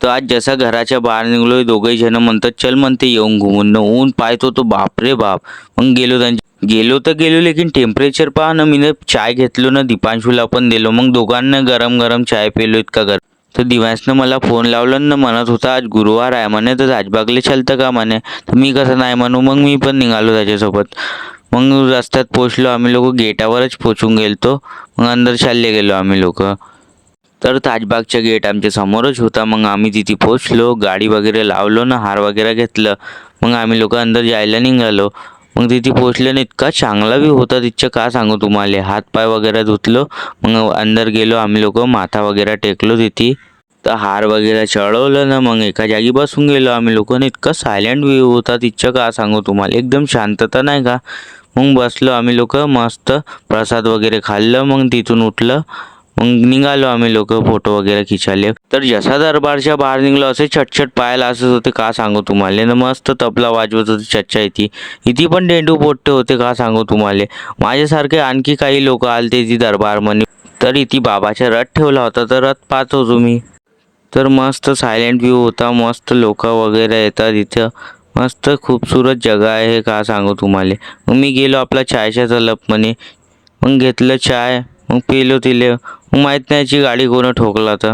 तर आज जसा घराच्या बाहेर निघलो दोघेही जण म्हणतात चल म्हणते येऊन घुमून न ऊन पाहतो तो बाप रे बाप. मग गेलो तर गेलो लेकिन टेम्परेचर पहा ना. मी चाय घेतलो ना दीपांशूला पण दिलो. मग दोघांना गरम गरम चाय पिलो इतका गरम. तर दिवांशनं मला फोन लावला ना म्हणत होता आज गुरुवार आहे म्हणे तर राजबागले चलतं का म्हणे. तर मी कसं नाही म्हणू मग मी पण निघालो त्याच्यासोबत. मग रस्त्यात पोचलो आम्ही लोक गेटावरच पोचून गेलतो. मग अंदर चालले गेलो आम्ही लोक. तर ताजबागचा गेट आमच्या समोरच होता. मग आम्ही तिथे पोचलो, गाडी वगैरे लावलो ना, हार वगैरे घेतलं. मग आम्ही लोक अंदर जायला निघालो. मग तिथे पोचलो ना इतका चांगला व्ह्यू होता तिथं का सांगू तुम्हाला. हात पाय वगैरे धुतलो. मग अंदर गेलो आम्ही लोक, माथा वगैरे टेकलो तिथे. तर हार वगैरे चढवलं ना मग एका जागी बसून गेलो आम्ही लोकांनी. इतका सायलेंट व्ह्यू होता तिथं का सांगू तुम्हाला, एकदम शांतता नाही का. मग बसलो आम्ही लोक मस्त, प्रसाद वगैरे खाल्लं. मग तिथून उठलं, मग निघालो आम्ही लोक फोटो वगैरे खिचायले. तर जसा दरबारच्या बाहेर निघलो असे छटछट पाहायला असत होते का सांगू तुम्हाला ना. मस्त तबला वाजवत होते चच्चा इथे पण डेंडू पोट्टे होते का सांगू तुम्हाला. माझ्यासारखे आणखी काही लोक आलते ती दरबारमध्ये. तर इथे बाबाचा रथ ठेवला होता तर रथ पाहतो तुम्ही. तर मस्त सायलेंट व्ह्यू होता, मस्त लोक वगैरे येतात इथं. मस्त खूपसूरत जगा आहे का सांगू तुम्हाला. मग मी गेलो आपला चायच्या तलप म्हणे. मग घेतलं चाय, मग पिलो तिले. मग माहीत नाही याची गाडी कोणं ठोकला तर.